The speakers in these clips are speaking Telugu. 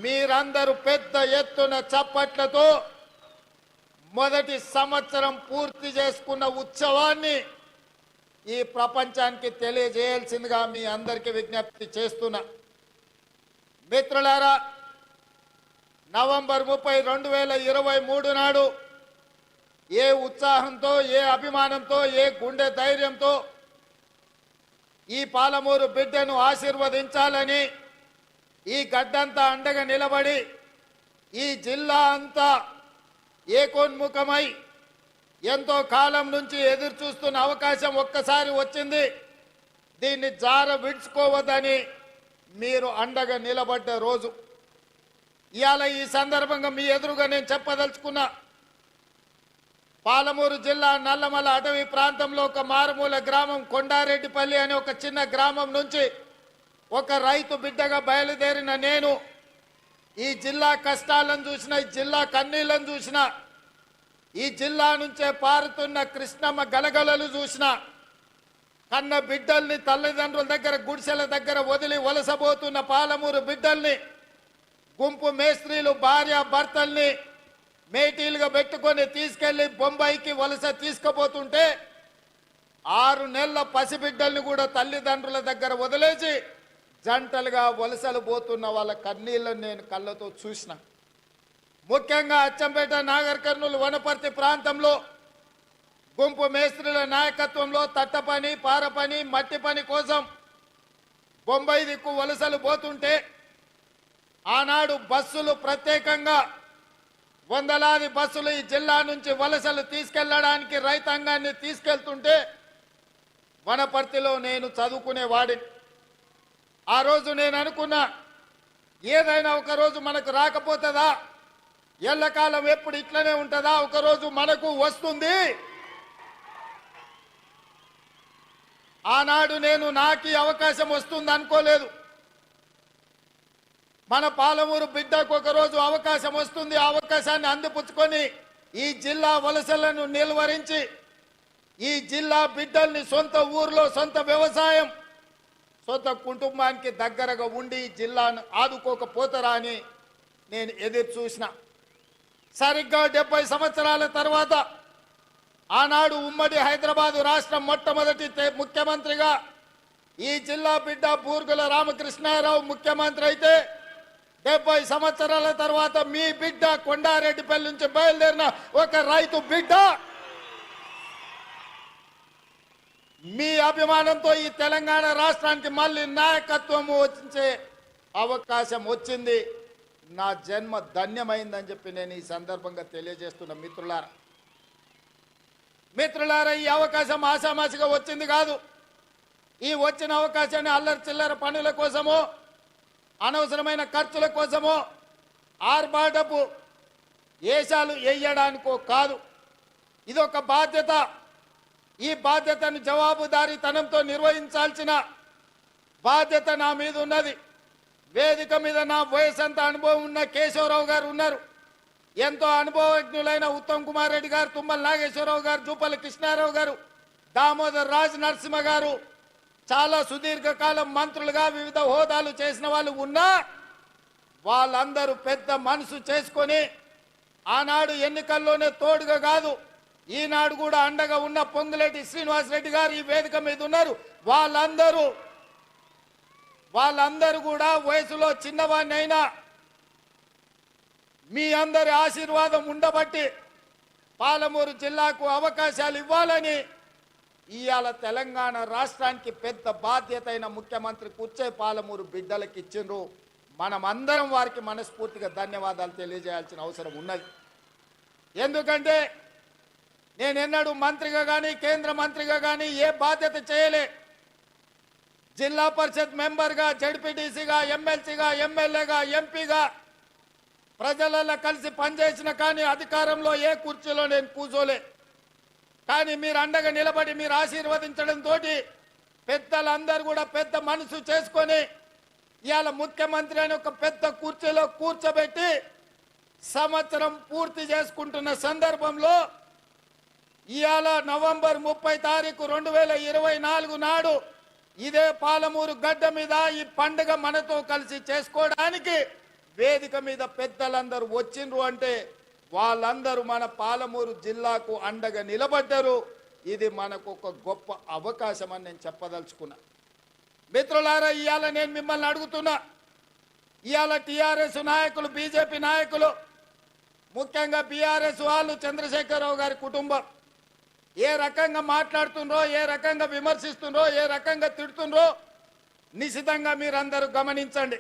మీరందరూ పెద్ద ఎత్తున చప్పట్లతో మొదటి సంవత్సరం పూర్తి చేసుకున్న ఉత్సవాన్ని ఈ ప్రపంచానికి తెలియజేయాల్సిందిగా మీ అందరికీ విజ్ఞప్తి చేస్తున్నా. మిత్రులారా, నవంబర్ 30, 2023 నాడు ఏ ఉత్సాహంతో, ఏ అభిమానంతో, ఏ గుండె ధైర్యంతో ఈ పాలమూరు బిడ్డను ఆశీర్వదించాలని ఈ గడ్డంతా అండగా నిలబడి ఈ జిల్లా అంతా ఏకోన్ముఖమై ఎంతో కాలం నుంచి ఎదురు చూస్తున్న అవకాశం ఒక్కసారి వచ్చింది. దీన్ని జార విడుచుకోవద్దని మీరు అండగా నిలబడ్డ రోజు ఇవాళ. ఈ సందర్భంగా మీ ఎదురుగా నేను చెప్పదలుచుకున్నా, పాలమూరు జిల్లా నల్లమల అటవీ ప్రాంతంలో ఒక మారుమూల గ్రామం కొండారెడ్డిపల్లి అనే ఒక చిన్న గ్రామం నుంచి ఒక రైతు బిడ్డగా బయలుదేరిన నేను ఈ జిల్లా కష్టాలను చూసిన, ఈ జిల్లా కన్నీళ్లను చూసిన, ఈ జిల్లా నుంచే పారుతున్న కృష్ణమ్మ గలగలలు చూసిన, కన్న బిడ్డల్ని తల్లిదండ్రుల దగ్గర గుడిసెల దగ్గర వదిలి వలసబోతున్న పాలమూరు బిడ్డల్ని గుంపు మేస్త్రీలు భార్య భర్తల్ని మేటీలుగా పెట్టుకొని తీసుకెళ్లి బొంబాయికి వలస తీసుకుపోతుంటే 6 నెలల పసిబిడ్డల్ని కూడా తల్లిదండ్రుల దగ్గర వదిలేసి జంటలుగా వలసలు పోతున్న వాళ్ళ కన్నీళ్లను నేను కళ్ళతో చూసిన. ముఖ్యంగా అచ్చంపేట, నాగర్ కర్నూలు, వనపర్తి ప్రాంతంలో గుంపు మేస్త్రీల నాయకత్వంలో తట్ట పని, పార పని, మట్టి పని కోసం బొంబాయి దిక్కు వలసలు పోతుంటే ఆనాడు బస్సులు ప్రత్యేకంగా వందలాది బస్సులు ఈ జిల్లా నుంచి వలసలు తీసుకెళ్లడానికి రైతాంగాన్ని తీసుకెళ్తుంటే వనపర్తిలో నేను చదువుకునేవాడిని. ఆ రోజు నేను అనుకున్నా, ఏదైనా ఒకరోజు మనకు రాకపోతుందా, ఎల్లకాలం ఎప్పుడు ఇట్లనే ఉంటుందా, ఒకరోజు మనకు వస్తుంది. ఆనాడు నేను నాకు అవకాశం వస్తుంది అనుకోలేదు. మన పాలమూరు బిడ్డకు ఒకరోజు అవకాశం వస్తుంది. ఆ అవకాశాన్ని అందిపుచ్చుకొని ఈ జిల్లా వలసలను నిలువరించి ఈ జిల్లా బిడ్డల్ని సొంత ఊర్లో సొంత వ్యవసాయం, సొంత కుటుంబానికి దగ్గరగా ఉండి ఈ జిల్లాను ఆదుకోకపోతారా అని నేను ఎదురు చూసిన. సరిగ్గా 70 సంవత్సరాల తర్వాత ఆనాడు ఉమ్మడి హైదరాబాదు రాష్ట్రం మొట్టమొదటి ముఖ్యమంత్రిగా ఈ జిల్లా బిడ్డ బూర్గుల రామకృష్ణారావు ముఖ్యమంత్రి అయితే 70 సంవత్సరాల తర్వాత మీ బిడ్డ కొండారెడ్డిపల్లి నుంచి బయలుదేరిన ఒక రైతు బిడ్డ మీ అభిమానంతో ఈ తెలంగాణ రాష్ట్రానికి మళ్ళీ నాయకత్వం వచ్చే అవకాశం వచ్చింది. నా జన్మ ధన్యమైందని చెప్పి నేను ఈ సందర్భంగా తెలియజేస్తున్న మిత్రులారా, ఈ అవకాశం ఆషామాషిగా వచ్చింది కాదు. ఈ వచ్చిన అవకాశాన్ని అల్లరి చిల్లర పనుల కోసమో, అనవసరమైన ఖర్చుల కోసమో, ఆర్భాటపు ఏషాలు వేయడానికో కాదు. ఇదొక బాధ్యత. ఈ బాధ్యతను జవాబుదారీతనంతో నిర్వహించాల్సిన బాధ్యత నా మీద ఉన్నది. వేదిక మీద నా వయసంత అనుభవం ఉన్న కేశవరావు గారు ఉన్నారు. ఎంతో అనుభవజ్ఞులైన ఉత్తమ్ కుమార్ రెడ్డి గారు, తుమ్మల నాగేశ్వరరావు గారు, జూపల్లి కృష్ణారావు గారు, దామోదర్ రాజ్ నరసింహ గారు, చాలా సుదీర్ఘకాలం మంత్రులుగా వివిధ హోదాలు చేసిన వాళ్ళు ఉన్నా వాళ్ళందరూ పెద్ద మనసు చేసుకొని ఆనాడు ఎన్నికల్లోనే తోడుగా కాదు, ఈనాడు కూడా అండగా ఉన్న పొంగులేటి శ్రీనివాసరెడ్డి గారు ఈ వేదిక మీద ఉన్నారు. వాళ్ళందరూ కూడా వయసులో చిన్నవాడిని అయినా మీ అందరి ఆశీర్వాదం ఉండబట్టి పాలమూరు జిల్లాకు అవకాశాలు ఇవ్వాలని ఇవాళ తెలంగాణ రాష్ట్రానికి పెద్ద బాధ్యత అయిన ముఖ్యమంత్రి కూర్చే పాలమూరు బిడ్డలకు ఇచ్చిండ్రు. మనమందరం వారికి మనస్ఫూర్తిగా ధన్యవాదాలు తెలియజేయాల్సిన అవసరం ఉన్నది. ఎందుకంటే నేను ఎన్నడూ మంత్రిగా కానీ కేంద్ర మంత్రిగా కానీ ఏ బాధ్యత చేయలే. జిల్లా పరిషత్ మెంబర్గా, జడ్పీటీసీగా, ఎమ్మెల్సీగా, ఎమ్మెల్యేగా, ఎంపీగా ప్రజలలో కలిసి పనిచేసిన కానీ అధికారంలో ఏ కుర్చీలో నేను కూర్చోలే. కానీ మీరు అండగా నిలబడి మీరు ఆశీర్వదించడంతో పెద్దలందరూ కూడా పెద్ద మనసు చేసుకొని ఇవాళ ముఖ్యమంత్రి అని ఒక పెద్ద కుర్చీలో కూర్చోబెట్టి సంవత్సరం పూర్తి చేసుకుంటున్న సందర్భంలో ఇవాళ నవంబర్ 30 తారీఖు 2024 నాడు ఇదే పాలమూరు గడ్డ మీద ఈ పండుగ మనతో కలిసి చేసుకోవడానికి వేదిక మీద పెద్దలందరూ వచ్చిండ్రు అంటే వాళ్ళందరూ మన పాలమూరు జిల్లాకు అండగా నిలబడ్డారు. ఇది మనకు ఒక గొప్ప అవకాశం అని నేను చెప్పదలుచుకున్నా. మిత్రులారా, ఇవాళ నేను మిమ్మల్ని అడుగుతున్నా, ఇవాళ టీఆర్ఎస్ నాయకులు, బీజేపీ నాయకులు, ముఖ్యంగా బీఆర్ఎస్ వాళ్ళు, చంద్రశేఖరరావు గారి కుటుంబం ఏ రకంగా మాట్లాడుతుండ్రో, ఏ రకంగా విమర్శిస్తుండ్రో, ఏ రకంగా తిడుతుండ్రో నిశితంగా మీరందరూ గమనించండి.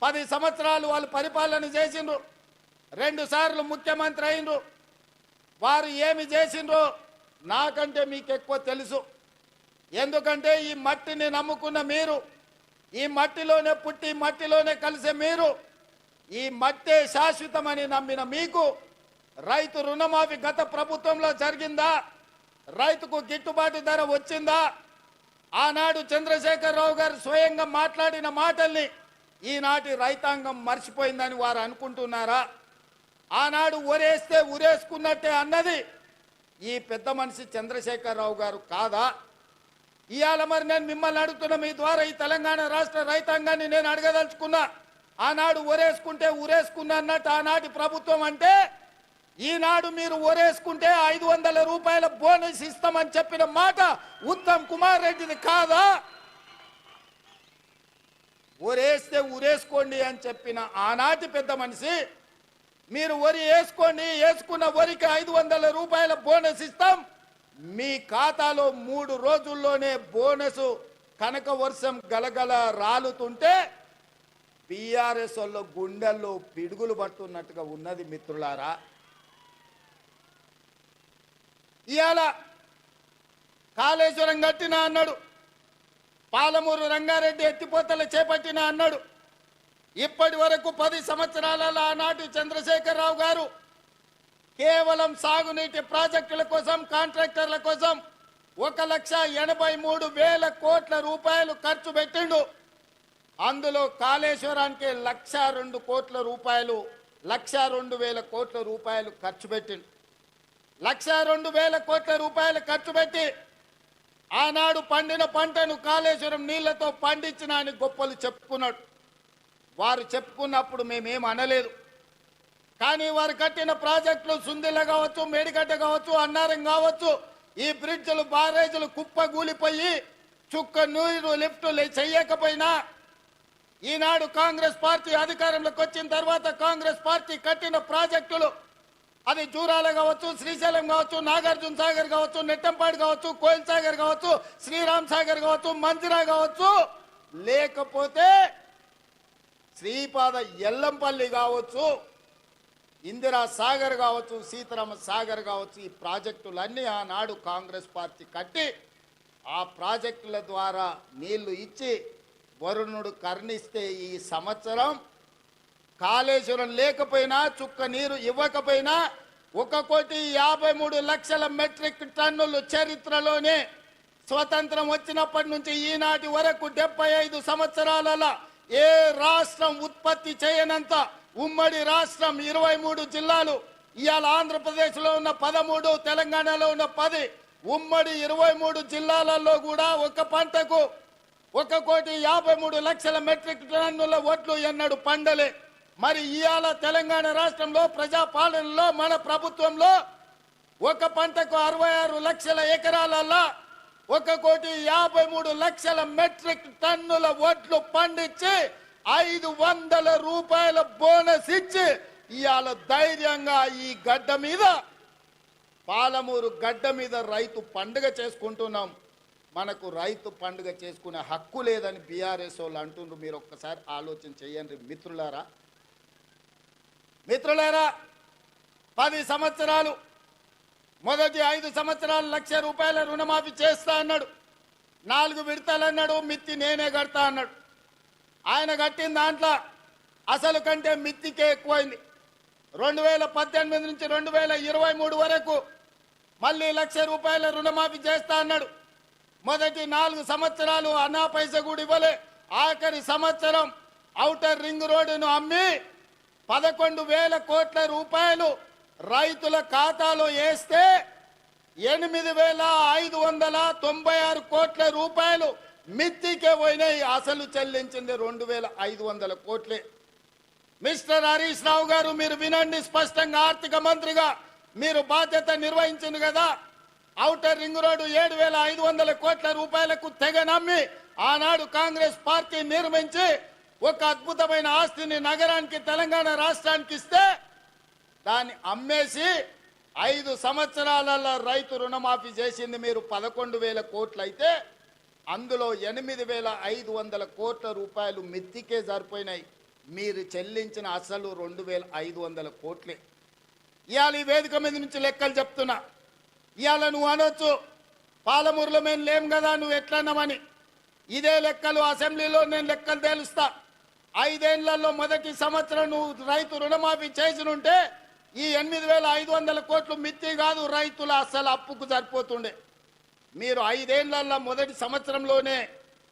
10 సంవత్సరాలు వాళ్ళు పరిపాలన చేసిండ్రు, 2 సార్లు ముఖ్యమంత్రి అయినరు. వారు ఏమి చేసిండ్రో నాకంటే మీకు ఎక్కువ తెలుసు. ఎందుకంటే ఈ మట్టిని నమ్ముకున్న మీరు, ఈ మట్టిలోనే పుట్టి మట్టిలోనే కలిసే మీరు, ఈ మట్టే శాశ్వతమని నమ్మిన మీకు రైతు రుణమాఫీ గత ప్రభుత్వంలో జరిగిందా? రైతుకు గిట్టుబాటు ధర వచ్చిందా? ఆనాడు చంద్రశేఖరరావు గారు స్వయంగా మాట్లాడిన మాటల్ని ఈనాటి రైతాంగం మర్చిపోయిందని వారు అనుకుంటున్నారా? ఆనాడు ఒరేస్తే ఉరేసుకున్నట్టే అన్నది ఈ పెద్ద మనిషి చంద్రశేఖరరావు గారు కాదా? ఇవాళ మరి నేను మిమ్మల్ని అడుగుతున్న, మీ ద్వారా ఈ తెలంగాణ రాష్ట్ర రైతాంగాన్ని నేను అడగదలుచుకున్నా. ఆనాడు ఒరేసుకుంటే ఉరేసుకున్నా అన్నట్టు ఆనాటి ప్రభుత్వం అంటే, ఈనాడు మీరు ఒరేసుకుంటే 500 రూపాయల బోనస్ ఇస్తామని చెప్పిన మాట ఉత్తమ్ కుమార్ రెడ్డిది కాదా? ఒరేస్తే ఉరేసుకోండి అని చెప్పిన ఆనాటి పెద్ద మనిషి, మీరు వరి వేసుకోండి, వేసుకున్న వరికి 500 రూపాయల బోనస్ ఇస్తాం, మీ ఖాతాలో 3 రోజుల్లోనే బోనస్ కనక వర్షం గలగల రాలుతుంటే బీఆర్ఎస్ వాళ్ళ గుండెల్లో పిడుగులు పడుతున్నట్టుగా ఉన్నది. మిత్రులారా, ఇవాళ కాళేశ్వరం కట్టినా అన్నాడు, పాలమూరు రంగారెడ్డి ఎత్తిపోతలు చేపట్టినా అన్నాడు. ఇప్పటి వరకు 10 సంవత్సరాలలో ఆనాటి చంద్రశేఖరరావు గారు కేవలం సాగునీటి ప్రాజెక్టుల కోసం, కాంట్రాక్టర్ల కోసం 1,83,000 కోట్ల రూపాయలు ఖర్చు పెట్టిండు. అందులో కాళేశ్వరానికి 1,02 కోట్ల రూపాయలు, 1,02,000 కోట్ల రూపాయలు ఖర్చు పెట్టిండు. 1,02,000 కోట్ల రూపాయలు ఖర్చు పెట్టి ఆనాడు పండిన పంటను కాళేశ్వరం నీళ్లతో పండించిన అని గొప్పలు చెప్పుకున్నాడు. వారు చెప్పుకున్నప్పుడు మేమేం అనలేదు. కానీ వారు కట్టిన ప్రాజెక్టులు సుందిల కావచ్చు, మేడిగడ్డ కావచ్చు, అన్నారం కావచ్చు, ఈ బ్రిడ్జ్లు, బారేజీలు కుప్పగూలిపోయి చుక్క నీరు లిఫ్టులు చేయకపోయినా, ఈనాడు కాంగ్రెస్ పార్టీ అధికారంలోకి వచ్చిన తర్వాత కాంగ్రెస్ పార్టీ కట్టిన ప్రాజెక్టులు, అది జూరాల కావచ్చు, శ్రీశైలం కావచ్చు, నాగార్జున సాగర్ కావచ్చు, నెట్టంపాడు కావచ్చు, కోయిల్ సాగర్ కావచ్చు, శ్రీరామ్ సాగర్ కావచ్చు, మంజిరా కావచ్చు, లేకపోతే శ్రీపాద ఎల్లంపల్లి కావచ్చు, ఇందిరా సాగర్ కావచ్చు, సీతారామ సాగర్ కావచ్చు, ఈ ప్రాజెక్టులన్నీ ఆనాడు కాంగ్రెస్ పార్టీ కట్టి ఆ ప్రాజెక్టుల ద్వారా నీళ్లు ఇచ్చి వరుణుడు కరుణిస్తే ఈ సంవత్సరం కాళేశ్వరం లేకపోయినా, చుక్క నీరు ఇవ్వకపోయినా 1,53,00,000 మెట్రిక్ టన్నులు చరిత్రలోనే స్వతంత్రం వచ్చినప్పటి నుంచి ఈనాటి వరకు 75 సంవత్సరాలలో ఏ రాష్ట్రం ఉత్పత్తి చేయనంత ఉమ్మడి రాష్ట్రం 23 జిల్లాలు. ఇవాళ ఆంధ్రప్రదేశ్లో ఉన్న 13, తెలంగాణలో ఉన్న 10, ఉమ్మడి 23 జిల్లాలలో కూడా ఒక పంటకు 1,53,00,000 మెట్రిక్ టన్నుల వడ్లు ఎన్నడు పండలే. మరి ఇవాళ తెలంగాణ రాష్ట్రంలో ప్రజాపాలనలో మన ప్రభుత్వంలో ఒక పంటకు 66 లక్షల ఎకరాలలో 1,53,00,000 మెట్రిక్ టన్నుల వడ్లు పండించి 500 రూపాయల బోనస్ ఇచ్చి ఇవాళ ధైర్యంగా ఈ గడ్డ మీద, పాలమూరు గడ్డ మీద రైతు పండుగ చేసుకుంటున్నాం. మనకు రైతు పండుగ చేసుకునే హక్కు లేదని బీఆర్ఎస్ వాళ్ళు అంటుండ్రు. మీరు ఒక్కసారి ఆలోచన చేయండి మిత్రులారా. 10 సంవత్సరాలు, మొదటి 5 సంవత్సరాలు 1,00,000 రూపాయల రుణమాఫీ చేస్తా అన్నాడు. 4 విడతలు అన్నాడు, మిత్తి నేనే కడతా అన్నాడు. ఆయన కట్టిన దాంట్లో అసలు కంటే మిత్తికే ఎక్కువైంది. 2018 నుంచి 2023 వరకు మళ్ళీ 1,00,000 రూపాయల రుణమాఫీ చేస్తా అన్నాడు. మొదటి 4 సంవత్సరాలు అన్నా పైసా కూడా ఇవ్వలే. ఆఖరి సంవత్సరం ఔటర్ రింగ్ రోడ్డును అమ్మి 11,000 కోట్ల రూపాయలు రైతుల ఖాతాలో వేస్తే 8,596 కోట్ల రూపాయలు మిత్తికే పోయినాయి. అసలు చెల్లించింది 2,500 కోట్లే. మిస్టర్ హరీష్ రావు గారు, మీరు వినండి స్పష్టంగా. ఆర్థిక మంత్రిగా మీరు బాధ్యత నిర్వహించింది కదా. ఔటర్ రింగ్ రోడ్డు 7,500 కోట్ల రూపాయలకు తెగ నమ్మి ఆనాడు కాంగ్రెస్ పార్టీ నిర్మించి ఒక అద్భుతమైన ఆస్తిని నగరానికి, తెలంగాణ రాష్ట్రానికి ఇస్తే దాన్ని అమ్మేసి 5 సంవత్సరాలలో రైతు రుణమాఫీ చేసింది మీరు 11,000 కోట్లు అయితే అందులో 8,500 కోట్ల రూపాయలు మిత్తికే సరిపోయినాయి. మీరు చెల్లించిన అసలు 2,500 కోట్లే. ఇవాళ ఈ వేదిక మీద నుంచి లెక్కలు చెప్తున్నా. ఇవాళ నువ్వు అనొచ్చు, పాలమూరులో మేము లేం కదా, నువ్వు ఎట్లన్నామని. ఇదే లెక్కలు అసెంబ్లీలో నేను లెక్కలు తేలుస్తా. 5 ఏళ్లలో మొదటి సంవత్సరం నువ్వు రైతు రుణమాఫీ చేసినుంటే ఈ 8,500 కోట్లు మిత్తి కాదు, రైతుల అసలు అప్పుకు సరిపోతుండే. మీరు 5 ఏళ్లలో మొదటి సంవత్సరంలోనే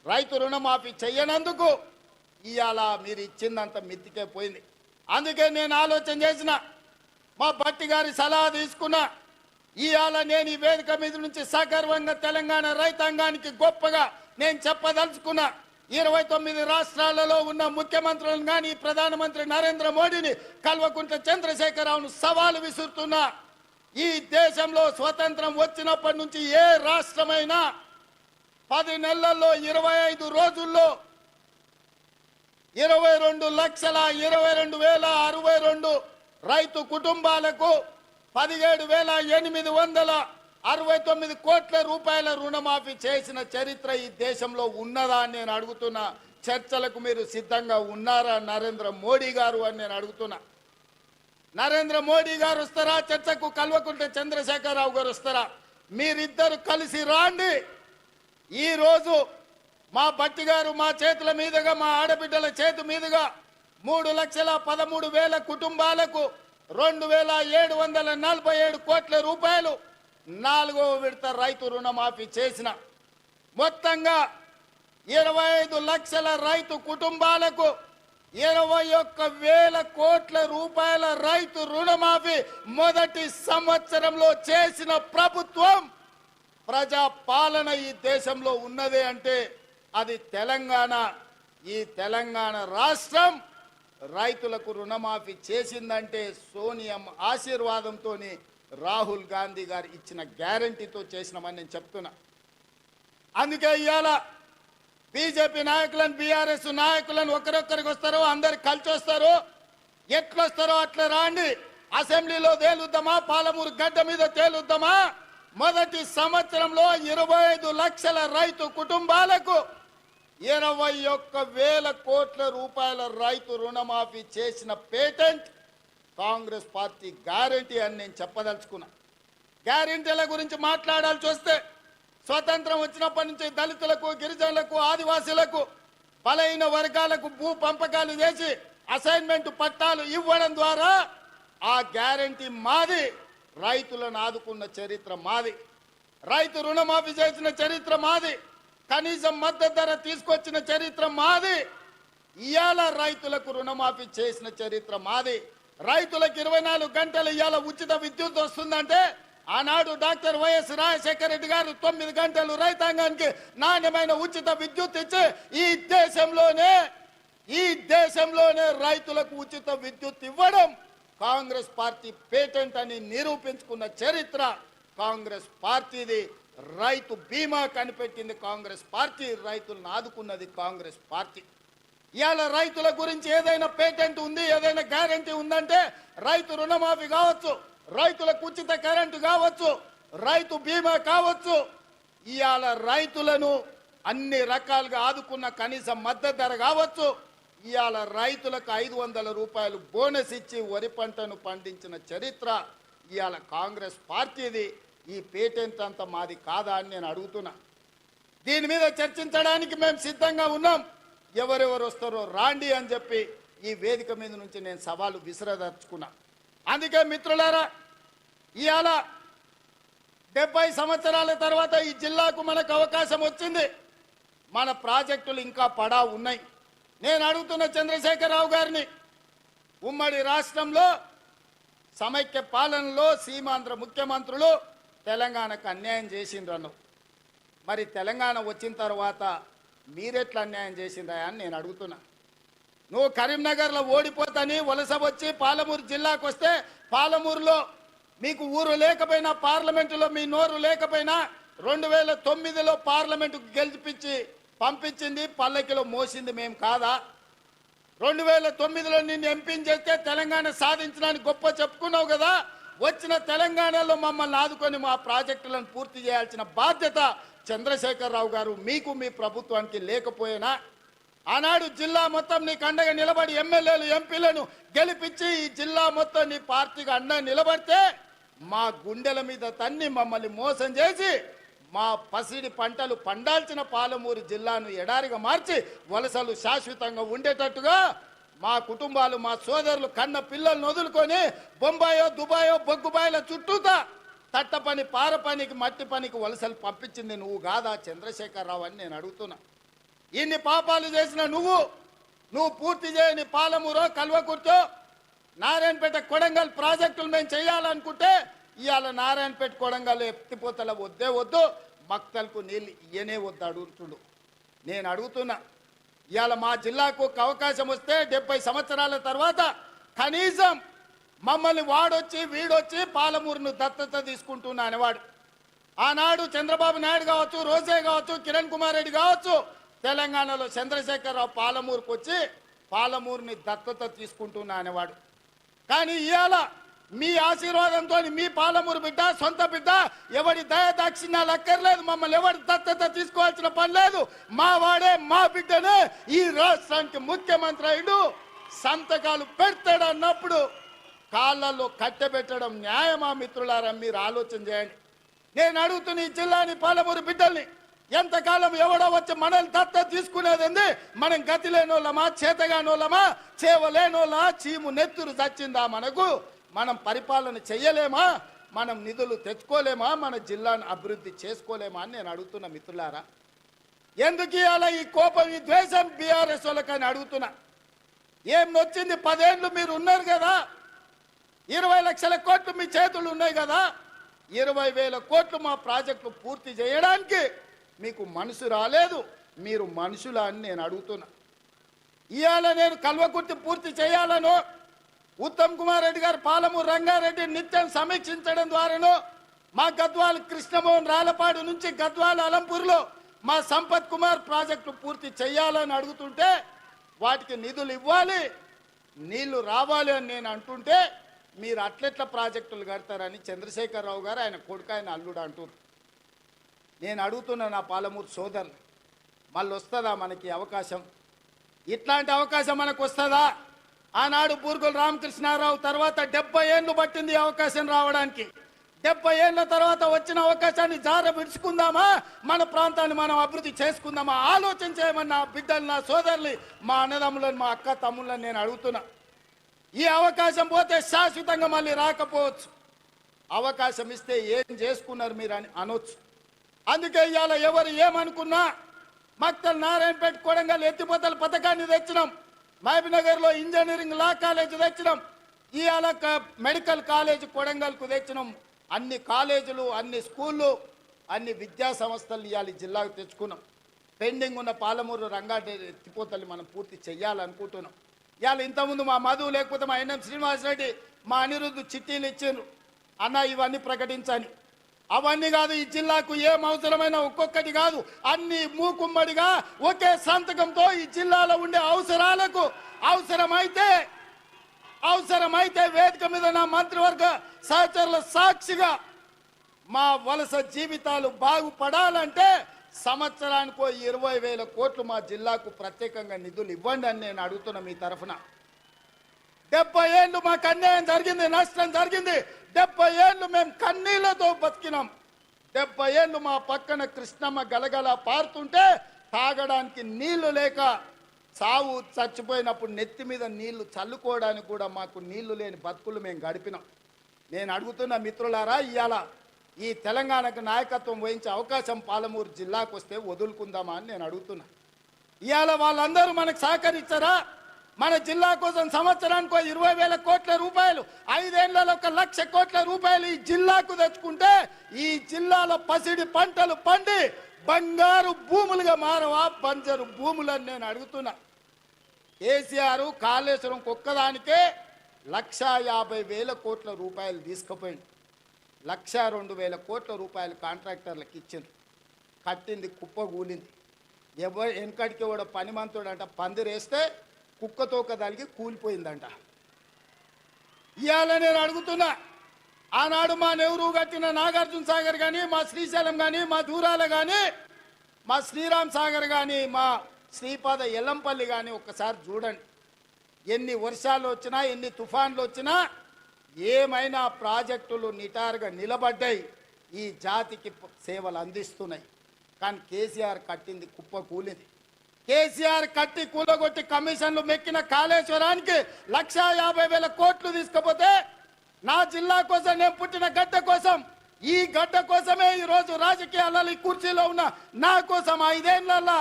రైతు రుణమాఫీ చెయ్యనందుకు ఇవాళ మీరు ఇచ్చిందంత మిత్తికే పోయింది. అందుకే నేను ఆలోచన చేసిన, మా భట్టి గారి సలహా తీసుకున్నా. ఇవాళ నేను ఈ వేదిక మీద నుంచి సగర్వంగా తెలంగాణ రైతాంగానికి గొప్పగా నేను చెప్పదలుచుకున్నా. 29 రాష్ట్రాలలో ఉన్న ముఖ్యమంత్రులను కానీ ప్రధానమంత్రి నరేంద్ర మోడీని, కల్వకుంట్ల చంద్రశేఖరరావును సవాలు విసురుతున్నా. ఈ దేశంలో స్వతంత్రం వచ్చినప్పటి నుంచి ఏ రాష్ట్రమైనా 10 నెలల్లో 25 రోజుల్లో 22,22,062 రైతు కుటుంబాలకు 17,869 కోట్ల రూపాయల రుణమాఫీ చేసిన చరిత్ర ఈ దేశంలో ఉన్నదా అని నేను అడుగుతున్నా. చర్చలకు మీరు సిద్ధంగా ఉన్నారా నరేంద్ర మోడీ గారు అని నేను అడుగుతున్నా. నరేంద్ర మోడీ గారు వస్తారా చర్చకు? కల్వకుంట్ల చంద్రశేఖరరావు గారు వస్తారా? మీరిద్దరు కలిసి రాండి. ఈరోజు మా భట్టి గారు మా చేతుల మీదుగా, మా ఆడబిడ్డల చేతి మీదుగా 3,13,000 కుటుంబాలకు 2,747 కోట్ల రూపాయలు 4వ విడత రైతు రుణమాఫీ చేసిన. మొత్తంగా 25 లక్షల రైతు కుటుంబాలకు 21,000 కోట్ల రూపాయల రైతు రుణమాఫీ మొదటి సంవత్సరంలో చేసిన ప్రభుత్వం, ప్రజా పాలన ఈ దేశంలో ఉన్నదే అంటే అది తెలంగాణ. ఈ తెలంగాణ రాష్ట్రం రైతులకు రుణమాఫీ చేసిందంటే సోనియమ్మ ఆశీర్వాదంతో, రాహుల్ గాంధీ గారు ఇచ్చిన గ్యారంటీతో చేసినామని నేను చెప్తున్నా. అందుకే ఇవాళ బీజేపీ నాయకులను, బీఆర్ఎస్ నాయకులను ఒకరొక్కరికి వస్తారో అందరు కలిసి వస్తారో, ఎట్లొస్తారో అట్లా రాండి. అసెంబ్లీలో తేలుద్దామా, పాలమూరు గడ్డ మీద తేలుద్దామా. మొదటి సంవత్సరంలో 25 లక్షల రైతు కుటుంబాలకు 21,000 కోట్ల రూపాయల రైతు రుణమాఫీ చేసిన పేటెంట్ కాంగ్రెస్ పార్టీ గ్యారంటీ అని నేను చెప్పదలుచుకున్నా. గ్యారంటీల గురించి మాట్లాడాల్సి వస్తే, స్వతంత్రం వచ్చినప్పటి నుంచి దళితులకు, గిరిజనులకు, ఆదివాసీలకు, బలహీన వర్గాలకు భూ పంపకాలు చేసి అసైన్మెంట్ పట్టాలు ఇవ్వడం ద్వారా ఆ గ్యారంటీ మాది. రైతులను ఆదుకున్న చరిత్ర మాది. రైతు రుణమాఫీ చేసిన చరిత్ర మాది. కనీసం మద్దతు ధర తీసుకొచ్చిన చరిత్ర మాది. ఇవాళ రైతులకు రుణమాఫీ చేసిన చరిత్ర మాది. రైతులకు 24 గంటలు ఇవాళ ఉచిత విద్యుత్ వస్తుందంటే ఆనాడు డాక్టర్ వైఎస్ రాజశేఖర రెడ్డి గారు 9 గంటలు రైతాంగానికి నాణ్యమైన ఉచిత విద్యుత్ ఇచ్చి ఈ దేశంలోనే రైతులకు ఉచిత విద్యుత్ ఇవ్వడం కాంగ్రెస్ పార్టీ పేటెంట్ అని నిరూపించుకున్న చరిత్ర కాంగ్రెస్ పార్టీది. రైతు బీమా కనిపెట్టింది కాంగ్రెస్ పార్టీ. రైతులను ఆదుకున్నది కాంగ్రెస్ పార్టీ. ఇవాళ రైతుల గురించి ఏదైనా పేటెంట్ ఉంది, ఏదైనా గ్యారంటీ ఉందంటే రైతు రుణమాఫీ కావచ్చు, రైతులకు ఉచిత కరెంటు కావచ్చు, రైతు బీమా కావచ్చు. ఇవాళ రైతులను అన్ని రకాలుగా ఆదుకున్న కనీస మద్దతు ధర కావచ్చు. ఇవాళ రైతులకు 500 రూపాయలు బోనస్ ఇచ్చి వరి పంటను పండించిన చరిత్ర ఇవాళ కాంగ్రెస్ పార్టీది. ఈ పేటెంట్ అంతా మాది కాదా అని నేను అడుగుతున్నా. దీని మీద చర్చించడానికి మేము సిద్ధంగా ఉన్నాం. ఎవరెవరు వస్తారో రాండి అని చెప్పి ఈ వేదిక మీద నుంచి నేను సవాలు విసిరదర్చుకున్నా. అందుకే మిత్రులారా, ఇవాళ 70 సంవత్సరాల తర్వాత ఈ జిల్లాకు మనకు అవకాశం వచ్చింది. మన ప్రాజెక్టులు ఇంకా పడా ఉన్నాయి. నేను అడుగుతున్న చంద్రశేఖరరావు గారిని, ఉమ్మడి రాష్ట్రంలో సమైక్య పాలనలో సీమాంధ్ర ముఖ్యమంత్రులు తెలంగాణకు అన్యాయం చేసిండ్రను. మరి తెలంగాణ వచ్చిన తర్వాత మీరెట్లా అన్యాయం చేసిందా అని నేను అడుగుతున్నా. నువ్వు కరీంనగర్లో ఓడిపోతాని వలస వచ్చి పాలమూరు జిల్లాకు వస్తే పాలమూరులో మీకు ఊరు లేకపోయినా పార్లమెంటులో మీ నోరు లేకపోయినా 2009లో పార్లమెంటుకు గెలిపించి పంపించింది పల్లకిలో మోసింది మేము కాదా? 2009లో నిన్ను ఎంపీని చేస్తే తెలంగాణ సాధించడానికి గొప్ప చెప్పుకున్నావు కదా. వచ్చిన తెలంగాణలో మమ్మల్ని ఆదుకొని మా ప్రాజెక్టులను పూర్తి చేయాల్సిన బాధ్యత చంద్రశేఖరరావు గారు మీకు మీ ప్రభుత్వానికి లేకపోయినా ఆనాడు జిల్లా మొత్తం నీకు అండగా నిలబడి ఎమ్మెల్యేలు ఎంపీలను గెలిపించి ఈ జిల్లా మొత్తం నీ పార్టీకి అండగా నిలబడితే మా గుండెల మీద తన్ని మమ్మల్ని మోసం చేసి మా పసిడి పంటలు పండాల్సిన పాలమూరు జిల్లాను ఎడారిగా మార్చి వలసలు శాశ్వతంగా ఉండేటట్టుగా మా కుటుంబాలు మా సోదరులు కన్న పిల్లలను వదులుకొని బొంబాయో దుబాయో బొగ్గుబాయిల చుట్టూతా తట్ట పని పార పనికి మట్టి పనికి వలసలు పంపించింది నువ్వు కాదా చంద్రశేఖరరావు అని నేను అడుగుతున్నా. ఇన్ని పాపాలు చేసిన నువ్వు పూర్తి చేయని పాలమూరో కల్వకుర్తో నారాయణపేట కొడంగల్ ప్రాజెక్టులు మేము చేయాలనుకుంటే ఇవాళ నారాయణపేట కొడంగల్ ఎత్తిపోతల వద్దే వద్దు భక్తలకు నీళ్ళు ఇయ్యనే వద్దు అడుగుతుండు. నేను అడుగుతున్నా ఇవాళ మా జిల్లాకు ఒక అవకాశం వస్తే 70 సంవత్సరాల తర్వాత కనీసం మమ్మల్ని వాడొచ్చి వీడొచ్చి పాలమూరును దత్తత తీసుకుంటున్నా అనేవాడు. ఆనాడు చంద్రబాబు నాయుడు కావచ్చు, రోజే కావచ్చు, కిరణ్ కుమార్ రెడ్డి కావచ్చు, తెలంగాణలో చంద్రశేఖరరావు పాలమూరుకు వచ్చి పాలమూరుని దత్తత తీసుకుంటున్నా అనేవాడు. కానీ ఇవాళ మీ ఆశీర్వాదంతో మీ పాలమూరు బిడ్డ సొంత బిడ్డ ఎవడి దయాదాక్షిణ్యాలు అక్కర్లేదు, మమ్మల్ని ఎవరి దత్తత తీసుకోవాల్సిన పని లేదు, మా వాడే మా బిడ్డనే ఈ రాష్ట్రానికి ముఖ్యమంత్రి అయ్యిండు సంతకాలు పెడతాడన్నప్పుడు కాళ్ళల్లో కట్టెబెట్టడం న్యాయమా? మిత్రులారా మీరు ఆలోచన చేయండి. నేను అడుగుతున్న ఈ జిల్లాని పాలమూరు బిడ్డల్ని ఎంతకాలం ఎవడో వచ్చి మనల్ని దత్త తీసుకునేది మనం గతి లేనోళ్ళమా, చేతగానోళ్ళమా, చేవలేనోళ్ళ చీము నెత్తురు చచ్చిందా మనకు? మనం పరిపాలన చెయ్యలేమా? మనం నిధులు తెచ్చుకోలేమా? మన జిల్లాను అభివృద్ధి చేసుకోలేమా అని నేను అడుగుతున్నా మిత్రులారా. ఎందుకు అలా ఈ కోపం ఈ ద్వేషం బీఆర్ఎస్ వాళ్ళకని అడుగుతున్నా. ఏం నొచ్చింది? 10 ఏళ్ళు మీరు ఉన్నారు కదా, 20 లక్షల కోట్లు మీ చేతులు ఉన్నాయి కదా, 20,000 కోట్లు మా ప్రాజెక్టు పూర్తి చేయడానికి మీకు మనసు రాలేదు. మీరు మనుషులా అని నేను అడుగుతున్నా. ఇవాళ నేను కల్వకుర్తి పూర్తి చేయాలను ఉత్తమ్ కుమార్ రెడ్డి గారు పాలమూరు రంగారెడ్డి నిత్యం సమీక్షించడం ద్వారాను మా గద్వాల కృష్ణమోహన్ రాలపాడు నుంచి గద్వాల అలంపూర్లో మా సంపత్ కుమార్ ప్రాజెక్టు పూర్తి చేయాలని అడుగుతుంటే వాటికి నిధులు ఇవ్వాలి, నీళ్లు రావాలి అని నేను అంటుంటే మీరు అట్లెట్ల ప్రాజెక్టులు కడతారని చంద్రశేఖరరావు గారు ఆయన కొడుకు ఆయన అల్లుడు అంటున్నారు. నేను అడుగుతున్నా నా పాలమూరు సోదరులు, మళ్ళీ వస్తుందా మనకి అవకాశం? ఇట్లాంటి అవకాశం మనకు వస్తుందా? ఆనాడు బూర్గుల రామకృష్ణారావు తర్వాత 70 ఏళ్ళు పట్టింది అవకాశం రావడానికి. 70 ఏళ్ళ తర్వాత వచ్చిన అవకాశాన్ని జార విడుచుకుందామా? మన ప్రాంతాన్ని మనం అభివృద్ధి చేసుకుందామా? ఆలోచన చేయమని నా బిడ్డలు, నా సోదరులు, మా అన్నదమ్ములను, మా అక్క తమ్ముళ్ళని నేను అడుగుతున్నా. ఈ అవకాశం పోతే శాశ్వతంగా మళ్ళీ రాకపోవచ్చు. అవకాశం ఇస్తే ఏం చేసుకున్నారు మీరు అని అనొచ్చు. అందుకే ఇవాళ ఎవరు ఏమనుకున్నా మక్తల్ నారాయణపేట కొడంగల్ ఎత్తిపోతల పథకాన్ని తెచ్చినాం, మహబూబ్నగర్లో ఇంజనీరింగ్ లా కాలేజ్ తెచ్చినాం, ఇవాళ మెడికల్ కాలేజ్ కొడంగల్కు తెచ్చినాం. అన్ని కాలేజీలు, అన్ని స్కూళ్ళు, అన్ని విద్యా సంస్థలు ఇవాళ జిల్లాకు తెచ్చుకున్నాం. పెండింగ్ ఉన్న పాలమూరు రంగారెడ్డి ఎత్తిపోతలు మనం పూర్తి చెయ్యాలనుకుంటున్నాం. ఇవాళ ఇంతకుముందు మా మధు లేకపోతే మా ఎన్ఎం శ్రీనివాసరెడ్డి, మా అనిరుద్ధు చిట్టీలు ఇచ్చిండ్రు, అన్న ఇవన్నీ ప్రకటించని. అవన్నీ కాదు, ఈ జిల్లాకు ఏం అవసరమైన ఒక్కొక్కటి కాదు, అన్ని మూకుమ్మడిగా ఒకే సంతకంతో ఈ జిల్లాలో ఉండే అవసరాలకు అవసరమైతే వేదిక మీద నా మంత్రివర్గ సహచరుల సాక్షిగా మా వలస జీవితాలు బాగుపడాలంటే సంవత్సరానికి 20,000 కోట్లు మా జిల్లాకు ప్రత్యేకంగా నిధులు ఇవ్వండి అని నేను అడుగుతున్నా మీ తరఫున. 70 ఏళ్ళు మాకు అన్యాయం జరిగింది, నష్టం జరిగింది. 70 ఏళ్ళు మేము కన్నీళ్లతో బతికినాం. 70 ఏళ్ళు మా పక్కన కృష్ణమ్మ గలగల పారుతుంటే తాగడానికి నీళ్లు లేక సావు చచ్చిపోయినప్పుడు నెత్తి మీద నీళ్లు చల్లుకోవడానికి కూడా మాకు నీళ్లు లేని బతుకులు మేము గడిపినాం. నేను అడుగుతున్న మిత్రులారా, ఇవాళ ఈ తెలంగాణకు నాయకత్వం వహించే అవకాశం పాలమూరు జిల్లాకు వస్తే వదులుకుందామా అని నేను అడుగుతున్నా. ఇవాళ వాళ్ళందరూ మనకు సహకరించారా? మన జిల్లా కోసం సంవత్సరానికి 20,000 కోట్ల రూపాయలు, 5 ఏళ్లలో 1,00,000 కోట్ల రూపాయలు ఈ జిల్లాకు తెచ్చుకుంటే ఈ జిల్లాలో పసిడి పంటలు పండి బంగారు భూములుగా మారవా బంజరు భూములని నేను అడుగుతున్నా. కేసీఆర్ కాళేశ్వరం ఒక్కదానికే 1,50,000 కోట్ల రూపాయలు తీసుకుపోయింది. 1,02,000 కోట్ల రూపాయలు కాంట్రాక్టర్లకు ఇచ్చింది. కట్టింది కుప్పగూలింది. ఎవరు వెనకడికి కూడా పనిమంతుడంట పందిరేస్తే కుక్కతోక తలిగి కూలిపోయిందంట. ఇవాళ నేను అడుగుతున్నా, ఆనాడు మా నెహ్రూ కట్టిన నాగార్జున సాగర్ కానీ, మా శ్రీశైలం కానీ, మా దూరాల కానీ, మా శ్రీరామ్ సాగర్ కానీ, మా శ్రీపాద ఎల్లంపల్లి కానీ ఒక్కసారి చూడండి. ఎన్ని వర్షాలు వచ్చినా, ఎన్ని తుఫాన్లు వచ్చినా ఏమైనా ప్రాజెక్టులు నిటారుగా నిలబడ్డాయి, ఈ జాతికి సేవలు అందిస్తున్నాయి. కానీ కేసీఆర్ కట్టింది కుప్ప కూలింది. కేసీఆర్ కట్టి కూలగొట్టి కమిషన్లు మెక్కిన కాళేశ్వరానికి 1,50,000 కోట్లు తీసుకపోతే నా జిల్లా కోసం, నేను పుట్టిన గడ్డ కోసం, ఈ గడ్డ కోసమే ఈరోజు రాజకీయాలలో ఈ కుర్చీలో ఉన్న నా కోసం 5 ఏళ్లలో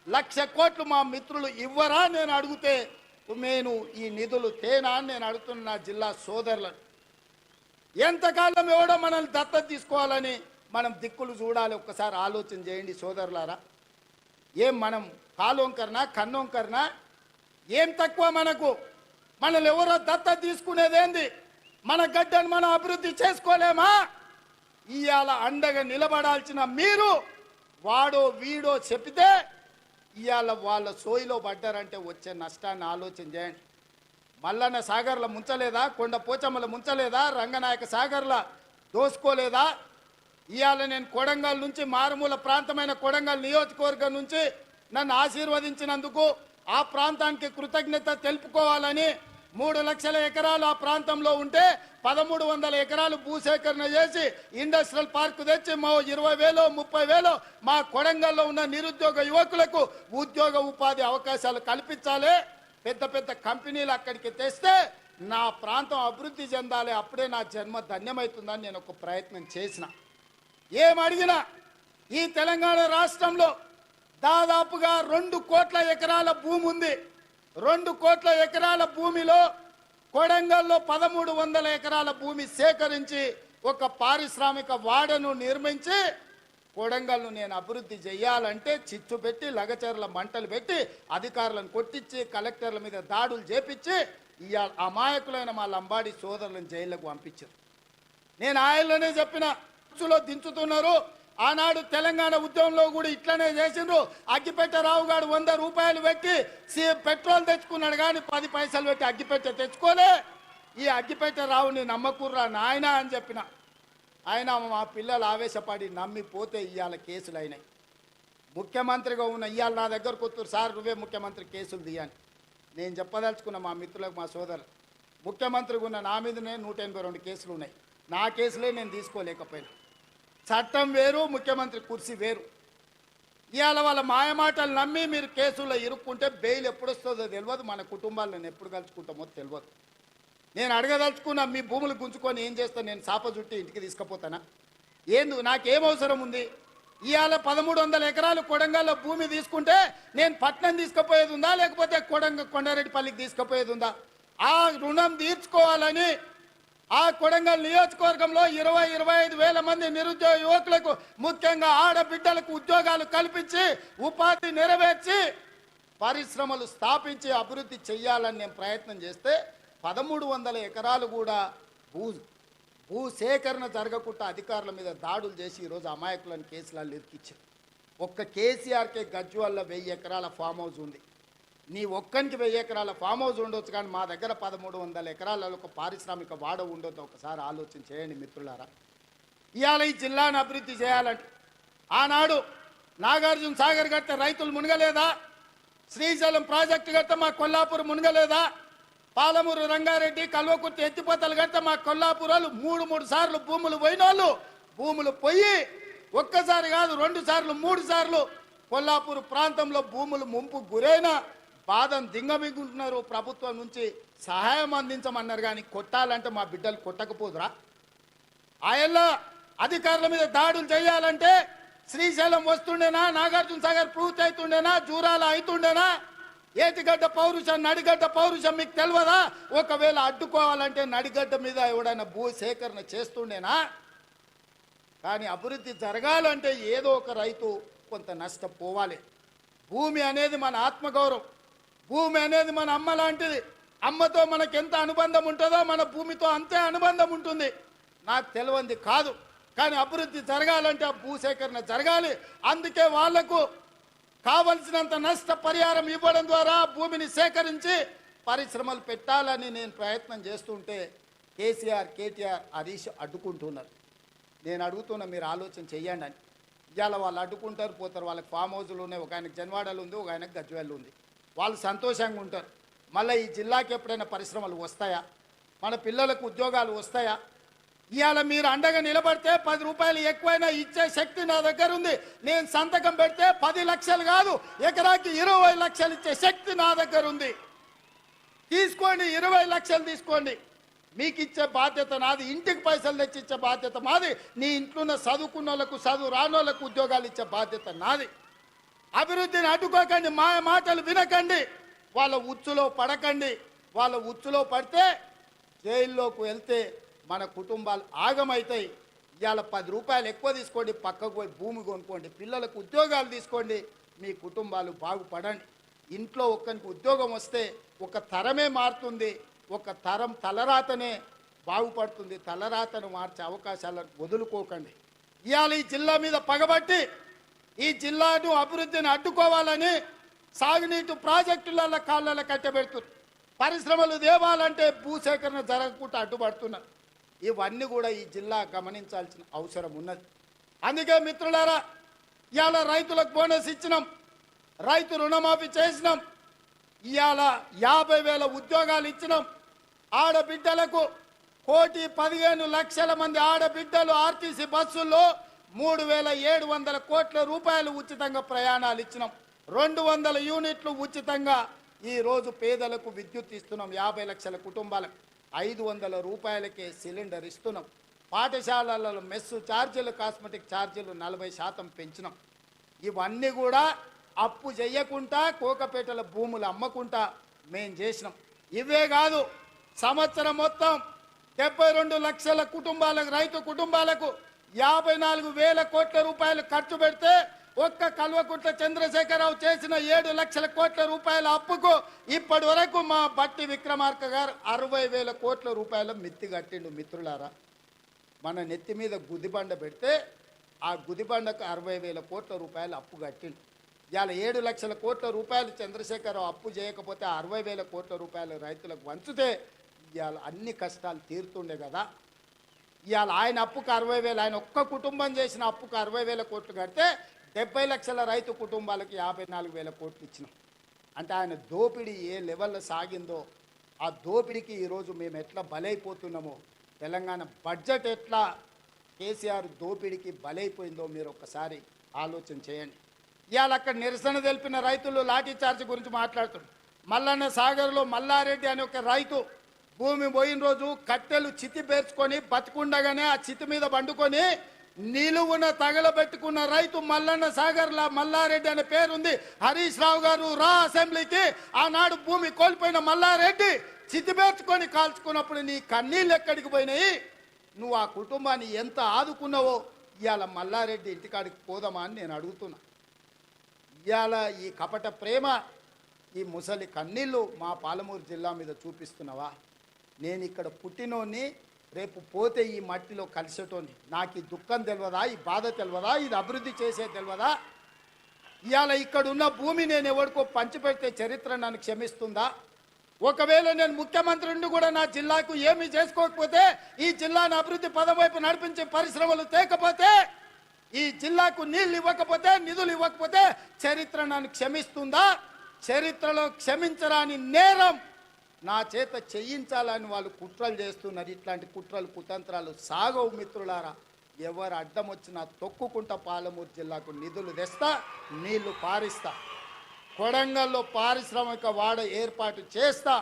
1,00,000 కోట్లు మా మిత్రులు ఇవ్వరా నేను అడిగితే, నేను ఈ నిధులు తేనా అని నేను అడుగుతున్న నా జిల్లా సోదరులను. ఎంతకాలం ఎవడో మనల్ని దత్తత తీసుకోవాలని మనం దిక్కులు చూడాలి. ఒక్కసారి ఆలోచన చేయండి సోదరులారా. ఏం మనం కాలొంకరనా కన్నొంకరనా? ఏం తక్కువ మనకు? మనల్ని ఎవరో దత్తత తీసుకునేదేంది? మన గడ్డను మనం అభివృద్ధి చేసుకోలేమా? ఇవాళ అండగా నిలబడాల్సిన మీరు వాడో వీడో చెప్తే ఇవాళ వాళ్ళ సోయిలో పడ్డారంటే వచ్చే నష్టాన్ని ఆలోచన చేయండి. మల్లన్న సాగర్ల ముంచలేదా? కొండ పోచమ్మల ముంచలేదా? రంగనాయక సాగర్ల దోసుకోలేదా? ఇవాళ నేను కొడంగల్ నుంచి, మారుమూల ప్రాంతమైన కొడంగల్ నియోజకవర్గం నుంచి నన్ను ఆశీర్వదించినందుకు ఆ ప్రాంతానికి కృతజ్ఞత తెలుపుకోవాలని 3 లక్షల ఎకరాలు ఆ ప్రాంతంలో ఉంటే 1,300 ఎకరాలు భూసేకరణ చేసి ఇండస్ట్రియల్ పార్క్ తెచ్చి మా 20,000 30,000 మా కొడంగల్లో ఉన్న నిరుద్యోగ యువకులకు ఉద్యోగ ఉపాధి అవకాశాలు కల్పించాలి. పెద్ద పెద్ద కంపెనీలు అక్కడికి తెస్తే నా ప్రాంతం అభివృద్ధి చెందాలి. అప్పుడే నా జన్మ ధన్యమవుతుందని నేను ఒక ప్రయత్నం చేసిన. ఏమడిగినా ఈ తెలంగాణ రాష్ట్రంలో దాదాపుగా 2 కోట్ల ఎకరాల భూమి ఉంది. 2 కోట్ల ఎకరాల భూమిలో కొడంగల్లో 1,300 ఎకరాల భూమి సేకరించి ఒక పారిశ్రామిక వాడను నిర్మించి కొడంగల్ను నేను అభివృద్ధి చేయాలంటే చిచ్చు పెట్టి, లగచర్ల మంటలు పెట్టి, అధికారులను కొట్టించి, కలెక్టర్ల మీద దాడులు చేపించి ఇవాళ అమాయకులైన మా లంబాడి సోదరులను జైళ్లకు పంపించారు. నేను ఆయనలోనే చెప్పిన, లో దించుతున్నారు. ఆనాడు తెలంగాణ ఉద్యమంలో కూడా ఇట్లనే చేసిండ్రు. అగ్గిపెట్టె రావు గారు 100 రూపాయలు పెట్టి పెట్రోల్ తెచ్చుకున్నాడు, కానీ 10 పైసలు పెట్టి అగ్గిపెట్టె తెచ్చుకోలే. ఈ అగ్గిపెట్టె రావుని నమ్మకుర్రా నాయన అని చెప్పిన. ఆయన మా పిల్లలు ఆవేశపడి నమ్మిపోతే ఇవాళ కేసులు అయినాయి. ముఖ్యమంత్రిగా ఉన్న ఇవాళ నా దగ్గరకు వస్తారు, సార్ నువ్వే ముఖ్యమంత్రి కేసులు తీయని. నేను చెప్పదలుచుకున్న మా మిత్రులకు, మా సోదరులు, ముఖ్యమంత్రిగా ఉన్న నా మీదనే 182 కేసులు ఉన్నాయి. నా కేసులే నేను తీసుకోలేకపోయినా. చట్టం వేరు, ముఖ్యమంత్రి కుర్చీ వేరు. ఇవాళ వాళ్ళ మాయమాటలు నమ్మి మీరు కేసుల్లో ఇరుక్కుంటే బెయిల్ ఎప్పుడు వస్తుందో తెలియదు, మన కుటుంబాలను ఎప్పుడు కలుసుకుంటామో తెలియదు. నేను అడగదలుచుకున్నా, మీ భూములు గుంజుకొని ఏం చేస్తాను? నేను చాప చుట్టి ఇంటికి తీసుకుపోతానా? నాకేం అవసరం ఉంది? ఇవాళ 1,300 ఎకరాలు కొడంగల్లో భూమి తీసుకుంటే నేను పట్నం తీసుకుపోయేది ఉందా, లేకపోతే కొండారెడ్డిపల్లికి తీసుకుపోయేది ఉందా? ఆ రుణం తీర్చుకోవాలని ఆ కొడంగల్ నియోజకవర్గంలో 20-25 వేల మంది నిరుద్యోగ యువకులకు, ముఖ్యంగా ఆడబిడ్డలకు ఉద్యోగాలు కల్పించి, ఉపాధి నెరవేర్చి, పరిశ్రమలు స్థాపించి అభివృద్ధి చేయాలని నేను ప్రయత్నం చేస్తే 1,300 ఎకరాలు కూడా భూసేకరణ జరగకుండా అధికారుల మీద దాడులు చేసి ఈరోజు అమాయకులను కేసులలో ఇరికిచ్చారు. ఒక్క కేసీఆర్కే గజ్వాల్లో 1000 ఎకరాల ఫామ్ హౌస్ ఉంది. నీ ఒక్కనికి 1000 ఎకరాల ఫామ్ హౌస్ ఉండొచ్చు, కానీ మా దగ్గర 1,300 ఎకరాలలో ఒక పారిశ్రామిక వాడ ఉండొద్దు. ఒకసారి ఆలోచన చేయండి మిత్రులారా. ఇవాళ ఈ జిల్లాను అభివృద్ధి చేయాలంటే ఆనాడు నాగార్జున సాగర్ కడితే రైతులు మునగలేదా? శ్రీశైలం ప్రాజెక్టు కడితే మా కొల్లాపూర్ మునగలేదా? పాలమూరు రంగారెడ్డి, కల్వకుర్తి ఎత్తిపోతలు కడితే మా కొల్లాపూరాలు 3 సార్లు భూములు పోయిన వాళ్ళు, భూములు పోయి ఒక్కసారి కాదు 2 సార్లు 3 సార్లు కొల్లాపూర్ ప్రాంతంలో భూములు ముంపు గురైన బాధను దింగమింగుంటున్నారు. ప్రభుత్వం నుంచి సహాయం అందించమన్నారు, కానీ కొట్టాలంటే మా బిడ్డలు కొట్టకపోదురా? ఆయల్లో అధికారుల మీద దాడులు చేయాలంటే శ్రీశైలం వస్తుండేనా? నాగార్జున సాగర్ పూర్తి అవుతుండేనా? జూరాల అవుతుండేనా? ఏటిగడ్డ పౌరుషం, నడిగడ్డ పౌరుషం మీకు తెలియదా? ఒకవేళ అడ్డుకోవాలంటే నడిగడ్డ మీద ఎవడైనా భూ సేకరణ చేస్తుండేనా? కానీ అభివృద్ధి జరగాలంటే ఏదో ఒక రైతు కొంత నష్టపోవాలి. భూమి అనేది మన ఆత్మగౌరవం. భూమి అనేది మన అమ్మ లాంటిది. అమ్మతో మనకు ఎంత అనుబంధం ఉంటుందో మన భూమితో అంతే అనుబంధం ఉంటుంది. నాకు తెలియంది కాదు, కానీ అభివృద్ధి జరగాలంటే ఆ భూసేకరణ జరగాలి. అందుకే వాళ్లకు కావలసినంత నష్ట పరిహారం ఇవ్వడం ద్వారా భూమిని సేకరించి పరిశ్రమలు పెట్టాలని నేను ప్రయత్నం చేస్తుంటే కేసీఆర్, కేటీఆర్, హరీష్ అడ్డుకుంటున్నారు. నేను అడుగుతున్నా, మీరు ఆలోచన చెయ్యండి అని. ఇవాళ వాళ్ళు అడ్డుకుంటారు, పోతారు. వాళ్ళకి ఫామ్ హౌజులు ఉన్నాయి, ఒక ఆయనకు జన్వాడలు ఉంది, ఒక ఆయనకు గజ్వేల్ ఉంది. వాళ్ళు సంతోషంగా ఉంటారు. మళ్ళీ ఈ జిల్లాకి ఎప్పుడైనా పరిశ్రమలు వస్తాయా? మన పిల్లలకు ఉద్యోగాలు వస్తాయా? ఇవాళ మీరు అండగా నిలబడితే 10 రూపాయలు ఎక్కువైనా ఇచ్చే శక్తి నా దగ్గర ఉంది. నేను సంతకం పెడితే 10 లక్షలు కాదు, ఎకరాకి 20 లక్షలు ఇచ్చే శక్తి నా దగ్గర ఉంది. తీసుకోండి, 20 లక్షలు తీసుకోండి. మీకు ఇచ్చే బాధ్యత నాది. ఇంటికి పైసలు తెచ్చి ఇచ్చే బాధ్యత మాది. నీ ఇంట్లో చదువుకున్న వాళ్ళకు, చదువు రానోళ్లకు ఉద్యోగాలు ఇచ్చే బాధ్యత నాది. అభివృద్ధిని అడ్డుకోకండి, మా మాటలు వినకండి, వాళ్ళ ఉచ్చులో పడకండి. వాళ్ళ ఉచ్చులో పడితే జైల్లోకి వెళ్తే మన కుటుంబాలు ఆగమవుతాయి. ఇవాళ 10 రూపాయలు ఎక్కువ తీసుకోండి, పక్కకు పోయి భూమి కొనుక్కోండి, పిల్లలకు ఉద్యోగాలు తీసుకోండి, మీ కుటుంబాలు బాగుపడండి. ఇంట్లో ఒక్కరికి ఉద్యోగం వస్తే ఒక తరమే మారుతుంది, ఒక తరం తలరాతనే బాగుపడుతుంది. తలరాతను మార్చే అవకాశాలను వదులుకోకండి. ఇవాళ ఈ జిల్లా మీద పగబట్టి ఈ జిల్లాను అభివృద్ధిని అడ్డుకోవాలని సాగునీటి ప్రాజెక్టుల కాళ్ళ కట్టబెడుతున్నారు. పరిశ్రమలు దేవాలంటే భూసేకరణ జరగకుండా అడ్డుపడుతున్నారు. ఇవన్నీ కూడా ఈ జిల్లా గమనించాల్సిన అవసరం ఉన్నది. అందుకే మిత్రులారా, ఇవాళ రైతులకు బోనస్ ఇచ్చినాం, రైతు రుణమాఫీ చేసినాం, ఇవాళ 50,000 ఉద్యోగాలు ఇచ్చినాం. ఆడబిడ్డలకు 1,15,00,000 మంది ఆడబిడ్డలు ఆర్టీసీ బస్సుల్లో 3,700 కోట్ల రూపాయలు ఉచితంగా ప్రయాణాలు ఇచ్చినాం. 200 యూనిట్లు ఉచితంగా ఈరోజు పేదలకు విద్యుత్ ఇస్తున్నాం. 50 లక్షల కుటుంబాలకు 500 రూపాయలకే సిలిండర్ ఇస్తున్నాం. పాఠశాలలలో మెస్సు ఛార్జీలు, కాస్మెటిక్ ఛార్జీలు 40% పెంచినాం. ఇవన్నీ కూడా అప్పు చేయకుండా కోకపేటల భూములు అమ్మకుండా మేం చేసినాం. ఇవే కాదు, సంవత్సరం మొత్తం 72 లక్షల కుటుంబాలకు, రైతు కుటుంబాలకు 54,000 కోట్ల రూపాయలు ఖర్చు పెడితే ఒక్క కల్వకుంట్ల చంద్రశేఖరరావు చేసిన 7 లక్షల కోట్ల రూపాయల అప్పుకు ఇప్పటి వరకు మా బట్టి విక్రమార్క గారు 60,000 కోట్ల రూపాయల మిత్తి కట్టిండు. మిత్రులారా, మన నెత్తి మీద గుదిబండ పెడితే ఆ గుదిబండకు 60,000 కోట్ల రూపాయలు అప్పు కట్టిండు. ఇవాళ 7 లక్షల కోట్ల రూపాయలు చంద్రశేఖరరావు అప్పు చేయకపోతే 60,000 కోట్ల రూపాయలు రైతులకు వంచితే ఇవాళ అన్ని కష్టాలు తీరుతుండే కదా. ఇవాళ ఆయన అప్పుకు 60,000, ఆయన ఒక్క కుటుంబం చేసిన అప్పుకు 60,000 కోట్లు కడితే 70 లక్షల రైతు కుటుంబాలకు 54,000 కోట్లు ఇచ్చినాం. అంటే ఆయన దోపిడీ ఏ లెవెల్లో సాగిందో, ఆ దోపిడీకి ఈరోజు మేము ఎట్లా బలైపోతున్నామో, తెలంగాణ బడ్జెట్ ఎట్లా కేసీఆర్ దోపిడీకి బలైపోయిందో మీరు ఒక్కసారి ఆలోచన చేయండి. ఇవాళ అక్కడ నిరసన తెలిపిన రైతులు లాఠీ చార్జ్ గురించి మాట్లాడుతున్నారు. మల్లన్న సాగర్లో మల్లారెడ్డి అనే ఒక రైతు భూమి పోయిన రోజు కట్టెలు చితి పేర్చుకొని బతుకుండగానే ఆ చితి మీద పండుకొని నిలువున తగలబెట్టుకున్న రైతు మల్లన్న సాగర్లా మల్లారెడ్డి అనే పేరుంది. హరీష్ రావు గారు రా అసెంబ్లీకి. ఆనాడు భూమి కోల్పోయిన మల్లారెడ్డి చితి పేర్చుకొని కాల్చుకున్నప్పుడు నీ కన్నీళ్ళు ఎక్కడికి పోయినాయి? నువ్వు ఆ కుటుంబాన్ని ఎంత ఆదుకున్నావో ఇవాళ మల్లారెడ్డి ఇంటికాడికి పోదామా అని నేను అడుగుతున్నా. ఇవాళ ఈ కపట ప్రేమ, ఈ ముసలి కన్నీళ్ళు మా పాలమూరు జిల్లా మీద చూపిస్తున్నావా? నేను ఇక్కడ పుట్టినోని, రేపు పోతే ఈ మట్టిలో కలిసేటోని. నాకు ఈ దుఃఖం తెలియదా? ఈ బాధ తెలియదా? ఇది అభివృద్ధి చేసే తెలియదా? ఇవాళ ఇక్కడ ఉన్న భూమి నేను ఎవరికో పంచిపెడితే చరిత్ర నన్ను క్షమిస్తుందా? ఒకవేళ నేను ముఖ్యమంత్రి నుండి కూడా నా జిల్లాకు ఏమీ చేసుకోకపోతే, ఈ జిల్లాను అభివృద్ధి పదం వైపు నడిపించే పరిశ్రమలు తేకపోతే, ఈ జిల్లాకు నీళ్లు ఇవ్వకపోతే, నిధులు ఇవ్వకపోతే చరిత్ర నన్ను క్షమిస్తుందా? చరిత్రలో క్షమించరాని నేరం నా చేత చేయించాలని వాళ్ళు కుట్రలు చేస్తున్నారు. ఇట్లాంటి కుట్రలు, కుతంత్రాలు సాగవు మిత్రులారా. ఎవరు అడ్డం వచ్చినా తొక్కుకుంటా పాలమూరు జిల్లాకు నిధులు తెస్తా, నీళ్లు పారిస్తా. కొడంగల్లో పారిశ్రామిక వాడ ఏర్పాటు చేస్తా,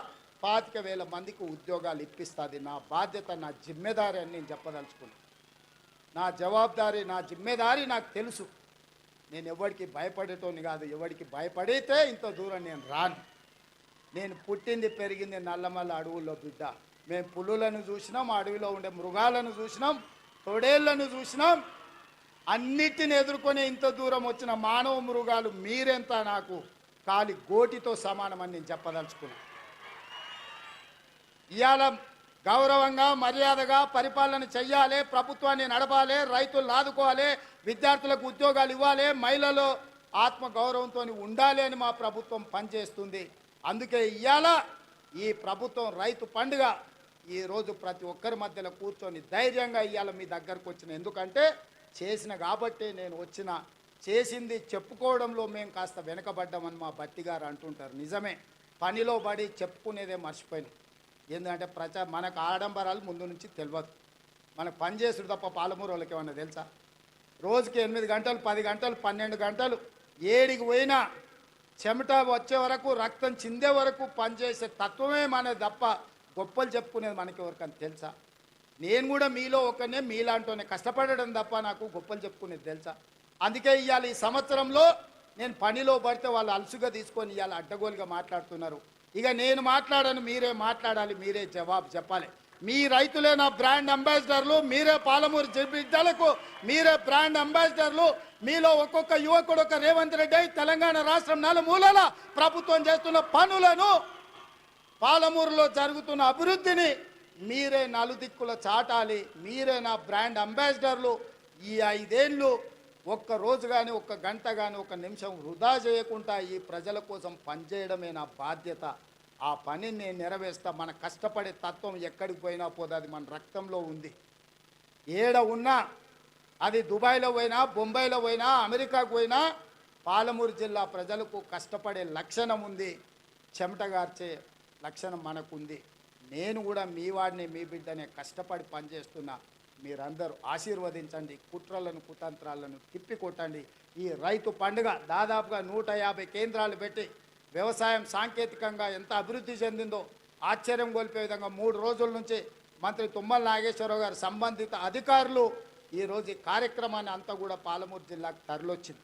25,000 మందికి ఉద్యోగాలు ఇప్పిస్తుంది. నా బాధ్యత, నా జిమ్మెదారి అని నేను చెప్పదలుచుకున్నాను. నా జవాబుదారీ, నా జిమ్మెదారి నాకు తెలుసు. నేను ఎవరికి భయపడేటోని కాదు. ఎవరికి భయపడితే ఇంత దూరం నేను రాను. నేను పుట్టింది పెరిగింది నల్లమల్ల అడవుల్లో బిడ్డ. మేము పులులను చూసినాం, అడవిలో ఉండే మృగాలను చూసినాం, తొడేళ్లను చూసినాం. అన్నిటిని ఎదుర్కొని ఇంత దూరం వచ్చిన మానవ మృగాలు మీరెంత నాకు కాలి గోటితో సమానమని నేను చెప్పదలుచుకున్నాను. ఇవాళ గౌరవంగా మర్యాదగా పరిపాలన చెయ్యాలి, ప్రభుత్వాన్ని నడపాలి, రైతులు ఆదుకోవాలి, విద్యార్థులకు ఉద్యోగాలు ఇవ్వాలి, మహిళలు ఆత్మ గౌరవంతో ఉండాలి అని మా ప్రభుత్వం పనిచేస్తుంది. అందుకే ఇవాళ ఈ ప్రభుత్వం రైతు పండుగ ఈరోజు ప్రతి ఒక్కరి మధ్యలో కూర్చొని ధైర్యంగా ఇవాళ మీ దగ్గరకు వచ్చిన. ఎందుకంటే చేసిన కాబట్టి నేను వచ్చిన. చేసింది చెప్పుకోవడంలో మేము కాస్త వెనకబడ్డామని మా బట్టి గారు అంటుంటారు. నిజమే, పనిలో పడి చెప్పుకునేదే మర్చిపోయినాం. ఎందుకంటే మనకు ఆడంబరాలు ముందు నుంచి తెలియదు. మనకు పని చేసుడు తప్ప పాలమూరు వాళ్ళకి ఏమన్నా తెలుసా? రోజుకి 8 గంటలు 10 గంటలు 12 గంటలు ఏడికి పోయినా చెమట వచ్చే వరకు రక్తం చిందే వరకు పనిచేసే తత్వమే మనది తప్ప గొప్పలు చెప్పుకునేది మనకి ఎవరికని తెలుసా? నేను కూడా మీలో ఒకనే మీలాంటోనే కష్టపడడం తప్ప నాకు గొప్పలు చెప్పుకునేది తెలుసా? అందుకే ఇవాళ ఈ సంవత్సరంలో నేను పనిలో పడితే వాళ్ళు అలసుగా తీసుకొని ఇవాళ అడ్డగోలుగా మాట్లాడుతున్నారు. ఇక నేను మాట్లాడను, మీరే మాట్లాడాలి, మీరే జవాబు చెప్పాలి. మీ రైతులే నా బ్రాండ్ అంబాసిడర్లు, మీరే పాలమూరు బిడ్డలకు మీరే బ్రాండ్ అంబాసిడర్లు. మీలో ఒక్కొక్క యువకుడు ఒక రేవంత్ రెడ్డి తెలంగాణ రాష్ట్రం నలుమూలల ప్రభుత్వం చేస్తున్న పనులను, పాలమూరులో జరుగుతున్న అభివృద్ధిని మీరే నలుదిక్కుల చాటాలి. మీరే నా బ్రాండ్ అంబాసిడర్లు. ఈ 5 ఏళ్ళు ఒక్క రోజు కానీ ఒక్క గంట కానీ ఒక నిమిషం వృధా చేయకుండా ఈ ప్రజల కోసం పనిచేయడమే నా బాధ్యత. ఆ పనిని నేను నెరవేర్స్తా. మన కష్టపడే తత్వం ఎక్కడికి పోయినా పోదు, అది మన రక్తంలో ఉంది. ఏడ ఉన్నా, అది దుబాయ్లో పోయినా, బొంబాయిలో పోయినా, అమెరికాకు పోయినా పాలమూరు జిల్లా ప్రజలకు కష్టపడే లక్షణం ఉంది, చెమటగార్చే లక్షణం మనకుంది. నేను కూడా మీ వాడిని, మీ బిడ్డనే కష్టపడి పనిచేస్తున్నా. మీరందరూ ఆశీర్వదించండి, కుట్రలను కుతంత్రాలను తిప్పికొట్టండి. ఈ రైతు పండుగ దాదాపుగా 150 కేంద్రాలు పెట్టి వ్యవసాయం సాంకేతికంగా ఎంత అభివృద్ధి చెందిందో ఆశ్చర్యం గొలిపే విధంగా 3 రోజుల నుంచి మంత్రి తుమ్మల నాగేశ్వరరావు గారు సంబంధిత అధికారులు ఈరోజు ఈ కార్యక్రమాన్ని అంతా కూడా పాలమూరు జిల్లాకు తరలొచ్చింది.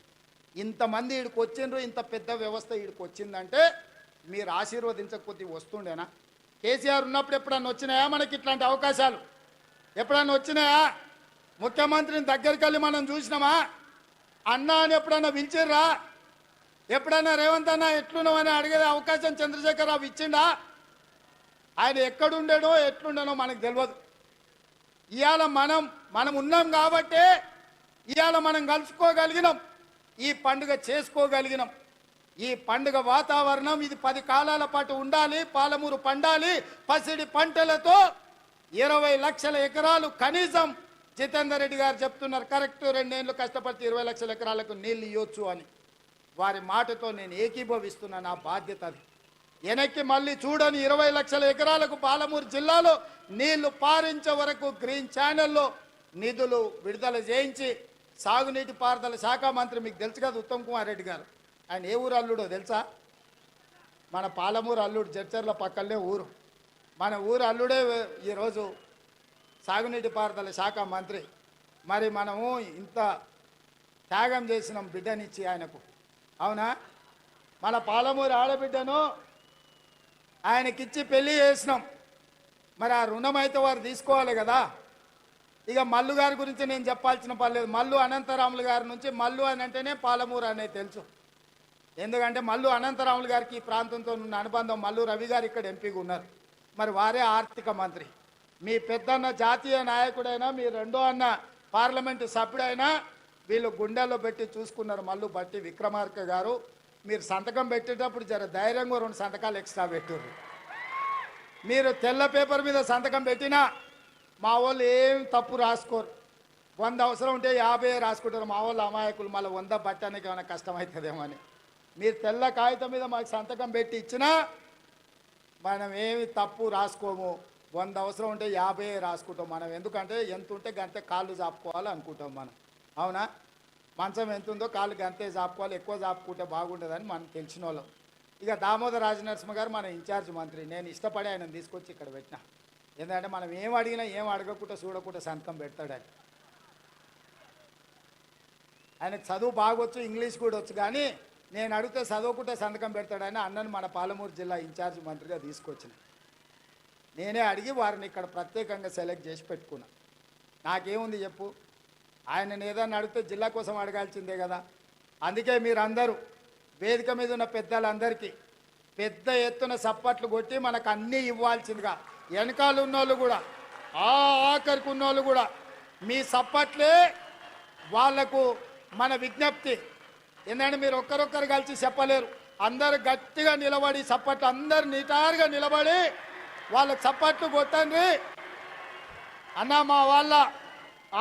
ఇంతమంది ఈడికి వచ్చిండ్రు, ఇంత పెద్ద వ్యవస్థ ఈడికి వచ్చిందంటే మీరు ఆశీర్వదించకపోతే వస్తుండేనా? కేసీఆర్ ఉన్నప్పుడు ఎప్పుడన్నా వచ్చినాయా మనకి ఇట్లాంటి అవకాశాలు? ఎప్పుడన్నా వచ్చినాయా? ముఖ్యమంత్రిని దగ్గరికి వెళ్ళి మనం చూసినామా? అన్నా అని ఎప్పుడన్నా పిలిచిర్రా? ఎప్పుడన్నా రేవంత్ అన్న ఎట్లున్నామని అడిగే అవకాశం చంద్రశేఖరరావు ఇచ్చిండా? ఆయన ఎక్కడుండేనో ఎట్లుండేనో మనకు తెలియదు. ఇవాళ మనం ఉన్నాం కాబట్టే ఇవాళ మనం కలుసుకోగలిగినాం, ఈ పండుగ చేసుకోగలిగినాం. ఈ పండుగ వాతావరణం ఇది 10 కాలాల పాటు ఉండాలి. పాలమూరు పండాలి పసిడి పంటలతో. 20 లక్షల ఎకరాలు కనీసం జితేందర్ రెడ్డి గారు చెప్తున్నారు, కరెక్ట్ 2 ఏళ్ళు కష్టపడితే 20 లక్షల ఎకరాలకు నీళ్ళు ఇవ్వచ్చు అని. వారి మాటతో నేను ఏకీభవిస్తున్నా. నా బాధ్యత అది. వెనక్కి మళ్ళీ చూడని 20 లక్షల ఎకరాలకు పాలమూరు జిల్లాలో నీళ్లు పారించే వరకు గ్రీన్ ఛానల్లో నిధులు విడుదల చేయించి సాగునీటి పారుదల శాఖ మంత్రి మీకు తెలుసు కదా ఉత్తమ్ కుమార్ రెడ్డి గారు. ఆయన ఏ ఊరు అల్లుడో తెలుసా? మన పాలమూరు అల్లుడు, జడ్చర్ల పక్కనే ఊరు. మన ఊరు అల్లుడే ఈరోజు సాగునీటి పారుదల శాఖ మంత్రి. మరి మనము ఇంత త్యాగం చేసినాం బిడ్డనిచ్చి ఆయనకు, అవునా? మన పాలమూరు ఆడబిడ్డను ఆయనకిచ్చి పెళ్లి చేసినాం. మరి ఆ రుణం అయితే వారు తీసుకోవాలి కదా. ఇక మల్లు గారి గురించి నేను చెప్పాల్సిన పర్లేదు. మల్లు అనంతరాములు గారి నుంచి మల్లు అని అంటేనే పాలమూరు అనేది తెలుసు. ఎందుకంటే మల్లు అనంతరాములు గారికి ఈ ప్రాంతంతో ఉన్న అనుబంధం. మల్లు రవి గారు ఇక్కడ ఎంపీగా ఉన్నారు, మరి వారే ఆర్థిక మంత్రి. మీ పెద్దన్న జాతీయ నాయకుడైనా, మీ రెండో అన్న పార్లమెంటు సభ్యుడైనా వీళ్ళు గుండెల్లో పెట్టి చూసుకున్నారు. మల్లు బట్టి విక్రమార్క గారు, మీరు సంతకం పెట్టేటప్పుడు జర ధైర్యంగా 2 సంతకాలు ఎక్స్ట్రా పెట్టారు. మీరు తెల్ల పేపర్ మీద సంతకం పెట్టినా మా వాళ్ళు ఏం తప్పు రాసుకోరు. 100 అవసరం ఉంటే 50 రాసుకుంటారు. మా వాళ్ళు అమాయకులు, మళ్ళీ 100 బట్టడానికి ఏమైనా కష్టమవుతుందేమో అని. మీరు తెల్ల కాగితం మీద మాకు సంతకం పెట్టి ఇచ్చినా మనం ఏమి తప్పు రాసుకోము. 100 అవసరం ఉంటే 50 రాసుకుంటాం మనం. ఎందుకంటే ఎంత ఉంటే గంతే కాళ్ళు చాపుకోవాలి అనుకుంటాం మనం, అవునా? మంచం ఎంత ఉందో కాళ్ళు గంతే చాపుకోవాలి, ఎక్కువ చాపుకుంటే బాగుంటుందని మనం తెలిసిన వాళ్ళం. ఇక దామోదర రాజనరసింహ గారు మన ఇన్ఛార్జ్ మంత్రి. నేను ఇష్టపడి ఆయన తీసుకొచ్చి ఇక్కడ పెట్టినా. ఎందుకంటే మనం ఏం అడిగినా ఏం అడగకుండా చూడకుండా సంతకం పెడతాడని. ఆయనకు చదువు బాగొచ్చు, ఇంగ్లీష్ కూడా వచ్చు, కానీ నేను అడిగితే చదవకుంటే సంతకం పెడతాడని అన్నను మన పాలమూరు జిల్లా ఇన్ఛార్జ్ మంత్రిగా తీసుకొచ్చిన. నేనే అడిగి వారిని ఇక్కడ ప్రత్యేకంగా సెలెక్ట్ చేసి పెట్టుకున్నా. నాకేముంది చెప్పు, ఆయనను ఏదన్నా అడిగితే జిల్లా కోసం అడగాల్సిందే కదా. అందుకే మీరందరూ వేదిక మీద ఉన్న పెద్దలందరికీ పెద్ద ఎత్తున సప్పట్లు కొట్టి మనకు అన్నీ ఇవ్వాల్సిందిగా, వెనకాల ఉన్నోళ్ళు కూడా ఆఖరికి ఉన్నోళ్ళు కూడా మీ సప్పట్లే వాళ్లకు మన విజ్ఞప్తి. ఏంటంటే మీరు ఒక్కరొక్కరు కలిసి చెప్పలేరు, అందరు గట్టిగా నిలబడి సప్పట్లు అందరు నిటారుగా నిలబడి వాళ్ళకి సప్పట్లు కొట్టండి అన్న. మా వాళ్ళ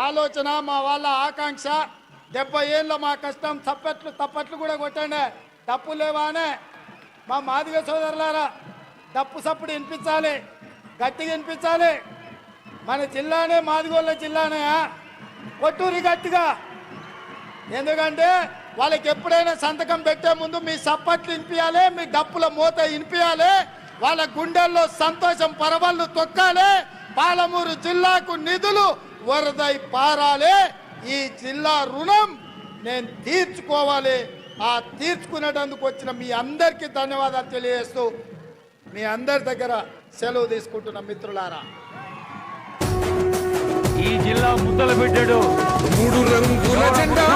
ఆలోచన, మా వాళ్ళ ఆకాంక్ష, 70 ఏళ్ళ మా కష్టం. తప్పట్లు కూడా కొట్టండి, డప్పు లేవానే. మా మాదిగ సోదరులారా డప్పు సప్పుడు వినిపించాలి, గట్టిగా వినిపించాలి. మన జిల్లానే మాదిగోళ్ళ జిల్లానే, కొట్టూరి గట్టిగా. ఎందుకంటే వాళ్ళకి ఎప్పుడైనా సంతకం పెట్టే ముందు మీ సప్పట్లు వినిపించాలి, మీ డప్పుల మూత వినిపించాలి, వాళ్ళ గుండెల్లో సంతోషం పరవళ్ళు తొక్కాలి. పాలమూరు జిల్లాకు నిధులు వరదై పారాలి. ఈ జిల్లా రుణం నేను తీర్చుకోవాలి. ఆ తీర్చుకునేటందుకు వచ్చిన మీ అందరికీ ధన్యవాదాలు తెలియజేస్తూ మీ అందరి దగ్గర సెలవు తీసుకుంటున్న మిత్రులారా. ఈ జిల్లా ముద్దలు పెట్టాడు 3 రంగుల జెండా